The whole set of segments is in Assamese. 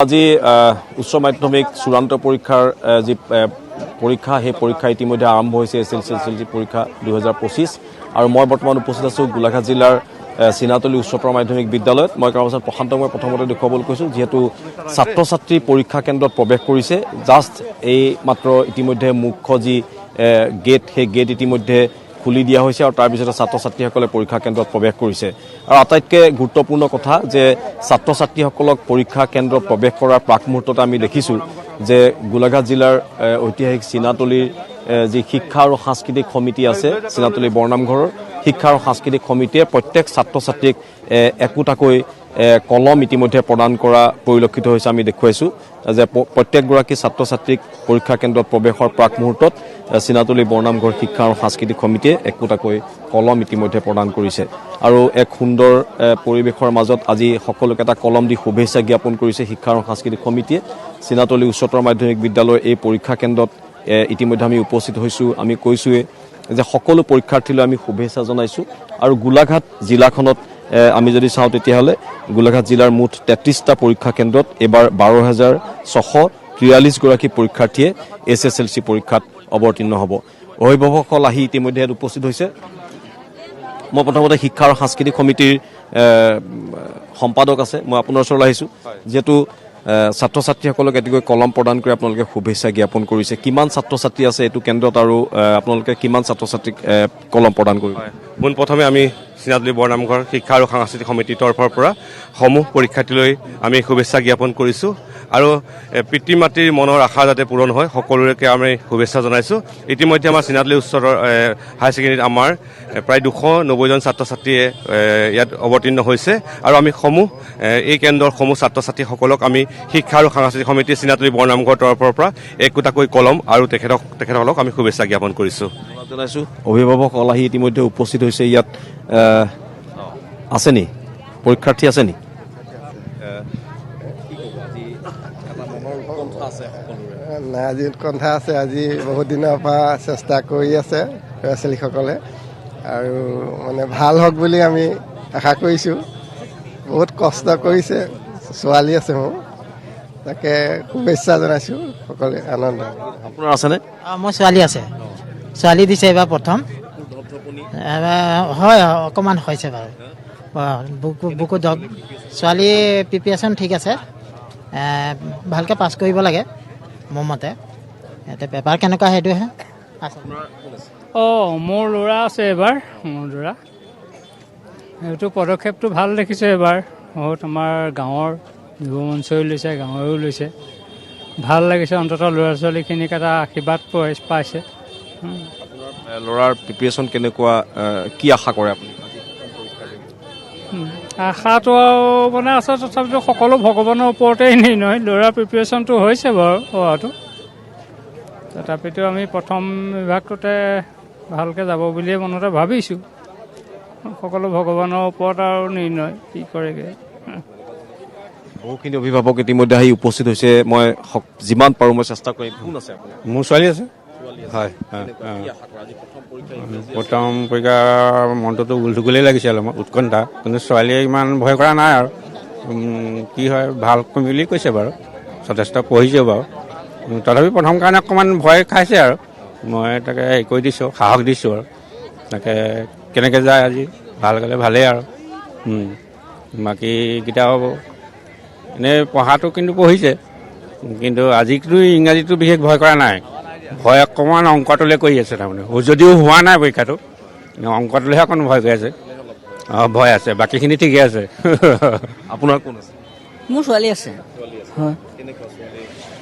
আজি উচ্চ মাধ্যমিক চূড়ান্ত পৰীক্ষাৰ যি পৰীক্ষা সেই পৰীক্ষা ইতিমধ্যে আৰম্ভ হৈছে এছএলচি পৰীক্ষা 2025 আৰু মই বৰ্তমান উপস্থিত আছো গোলাঘাট জিলাৰ সিনাতলি উচ্চতৰ মাধ্যমিক বিদ্যালয়ত মই কামচান প্ৰশান্ত মই প্ৰথমতে দেখুৱাবলৈ কৈছো যেহেতু ছাত্ৰ ছাত্ৰী পৰীক্ষা কেন্দ্ৰত প্ৰৱেশ কৰিছে জাস্ট এই মাত্ৰ ইতিমধ্যে মুখ্য যি গেট সেই গেট ইতিমধ্যে খুলি দিয়া হৈছে আৰু তাৰ পিছতে ছাত্ৰ ছাত্ৰীসকলে পৰীক্ষা কেন্দ্ৰত প্ৰৱেশ কৰিছে আৰু আটাইতকৈ গুৰুত্বপূৰ্ণ কথা যে ছাত্ৰ ছাত্ৰীসকলক পৰীক্ষা কেন্দ্ৰত প্ৰৱেশ কৰাৰ প্ৰাক মুহূৰ্ততে আমি দেখিছো যে গোলাঘাট জিলাৰ ঐতিহাসিক সিনাতলিৰ যি শিক্ষা আৰু সাংস্কৃতিক সমিতি আছে সিনাতলি বৰনামঘৰৰ শিক্ষা আৰু সাংস্কৃতিক সমিতিয়ে প্ৰত্যেক ছাত্ৰ ছাত্ৰীক একোটাকৈ কলম ইতিমধ্যে প্ৰদান কৰা পৰিলক্ষিত হৈছে আমি দেখুৱাইছো যে প্ৰত্যেকগৰাকী ছাত্ৰ ছাত্ৰীক পৰীক্ষা কেন্দ্ৰত প্ৰৱেশৰ প্ৰাক মুহূৰ্তত সিনাতলি বৰনামঘৰ শিক্ষা আৰু সাংস্কৃতিক সমিতিয়ে একোটাকৈ কলম ইতিমধ্যে প্ৰদান কৰিছে আৰু এক সুন্দৰ পৰিৱেশৰ মাজত আজি সকলোকে এটা কলম দি শুভেচ্ছা জ্ঞাপন কৰিছে শিক্ষা আৰু সাংস্কৃতিক সমিতিয়ে সিনাতলি উচ্চতৰ মাধ্যমিক বিদ্যালয়ৰ এই পৰীক্ষা কেন্দ্ৰত ইতিমধ্যে আমি উপস্থিত হৈছো আমি কৈছোৱে যে সকলো পৰীক্ষাৰ্থীলৈ আমি শুভেচ্ছা জনাইছো আৰু গোলাঘাট জিলাখনত আমি যদি চাওঁ তেতিয়াহ'লে গোলাঘাট জিলাৰ মুঠ 33টা পৰীক্ষা কেন্দ্ৰত এবাৰ 12,643 গৰাকী পৰীক্ষাৰ্থীয়ে এছএছএলচি পৰীক্ষাত অৱতীৰ্ণ হ'ব অভিভাৱকসকল আহি ইতিমধ্যে উপস্থিত হৈছে মই প্ৰথমতে শিক্ষা আৰু সাংস্কৃতিক সমিতিৰ সম্পাদক আছে মই আপোনাৰ ওচৰলৈ আহিছো যেহেতু ছাত্ৰ ছাত্ৰীসকলক এটিকৈ কলম প্ৰদান কৰি আপোনালোকে শুভেচ্ছা জ্ঞাপন কৰিছে কিমান ছাত্ৰ ছাত্ৰী আছে এইটো কেন্দ্ৰত আৰু আপোনালোকে কিমান ছাত্ৰ ছাত্ৰীক কলম প্ৰদান কৰিব পোনপ্ৰথমে আমি সিনাতলি বৰনামঘৰ শিক্ষা আৰু সাংস্কৃতিক সমিতিৰ তৰফৰ পৰা সমূহ পৰীক্ষাৰ্থীলৈ আমি শুভেচ্ছা জ্ঞাপন কৰিছোঁ আৰু পিতৃ মাতৃৰ মনৰ আশা যাতে পূৰণ হয় সকলোকে আমি শুভেচ্ছা জনাইছোঁ ইতিমধ্যে আমাৰ সিনাতলি উচ্চতৰ হায়াৰ ছেকেণ্ডেৰীত আমাৰ প্ৰায় 290জন ছাত্ৰ ছাত্ৰীয়ে ইয়াত অৱতীৰ্ণ হৈছে আৰু আমি এই কেন্দ্ৰৰ সমূহ ছাত্ৰ ছাত্ৰীসকলক আমি শিক্ষা আৰু সাংস্কৃতিক সমিতি সিনাতলি বৰনামঘৰ তৰফৰ পৰা একোটাকৈ কলম আৰু তেখেতসকলক আমি শুভেচ্ছা জ্ঞাপন কৰিছোঁ জনাইছোঁ অভিভাৱকসকল আহি ইতিমধ্যে উপস্থিত হৈছে ইয়াত আছে নি পৰীক্ষাৰ্থী আছে নি নাই আজি উৎকণ্ঠা আছে আজি বহুত দিনৰ পৰা চেষ্টা কৰি আছে ল'ৰা ছোৱালীসকলে আৰু মানে ভাল হওক বুলি আমি আশা কৰিছোঁ বহুত কষ্ট কৰিছে ছোৱালী আছে মোৰ তাকে শুভেচ্ছা জনাইছোঁ সকলোৱে আনন্দ আপোনাৰ আছেনে মোৰ ছোৱালী আছে ছোৱালী দিছে এইবাৰ প্ৰথম হয় অকণমান হৈছে বাৰু বুকু ছোৱালী প্ৰিপেৰেশ্যন ঠিক আছে ভালকৈ পাছ কৰিব লাগে মোৰ মতে এতিয়া পেপাৰ কেনেকুৱা সেইটোহে মোৰ ল'ৰা আছে এবাৰ মোৰ ল'ৰা সেইটো পদক্ষেপটো ভাল দেখিছে এবাৰ বহুত আমাৰ গাঁৱৰ যুৱ মঞ্চও লৈছে গাঁৱেও লৈছে ভাল লাগিছে অন্ততঃ ল'ৰা ছোৱালীখিনিক এটা আশীৰ্বাদ পাইছে ল'ৰাৰ প্ৰিপেৰেশ্যন কেনেকুৱা কি আশা কৰে আপুনি আশাটো মানে আছে তথাপিতো সকলো ভগৱানৰ ওপৰতেই নহয় ল'ৰাৰ প্ৰিপেৰেশ্যনটো হৈছে বাৰু হোৱাটো তথাপিতো আমি প্ৰথম বিভাগটোতে ভালকৈ যাব বুলিয়ে মনতে ভাবিছোঁ সকলো ভগৱানৰ ওপৰত আৰু নিৰ্ণয় কি কৰেগৈ বহুখিনি অভিভাৱক ইতিমধ্যে আহি উপস্থিত হৈছে মই যিমান পাৰোঁ মই চেষ্টা কৰিম কোন আছে মোৰ ছোৱালী আছে হয় প্ৰথম পৰীক্ষা মনটোতো উলথুগুলেই লাগিছে অলপমান উৎকণ্ঠা কিন্তু ছোৱালীয়ে ইমান ভয় কৰা নাই আৰু কি হয় ভাল বুলি কৈছে বাৰু যথেষ্ট পঢ়িছে বাৰু তথাপি প্ৰথম কাৰণে অকণমান ভয় খাইছে আৰু মই তাকে হেৰি কৰি দিছোঁ সাহস দিছোঁ আৰু তাকে কেনেকৈ যায় আজি ভাল গ'লে ভালেই আৰু বাকীকেইটা হ'ব এনেই পঢ়াটো কিন্তু পঢ়িছে কিন্তু আজিতো ইংৰাজীটো বিশেষ ভয় কৰা নাই ভয় অকণমান অংকটোলৈ কৰি আছে তাৰমানে যদিও হোৱা নাই পৰীক্ষাটো অংকটোলৈহে অকণ ভয় কৰি আছে ভয় আছে বাকীখিনি ঠিকে আছে আপোনাৰ কোন আছে মোৰ ছোৱালী আছে হয়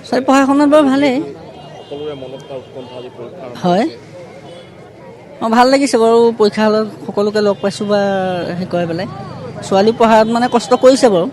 ছোৱালী পঢ়া শুনাত বাৰু ভালেই হয় ভাল লাগিছে বাৰু পৰীক্ষা হলত সকলোকে লগ পাইছোঁ বা সেই কৰি পেলাই ছোৱালী পঢ়াত মানে কষ্ট কৰিছে বাৰু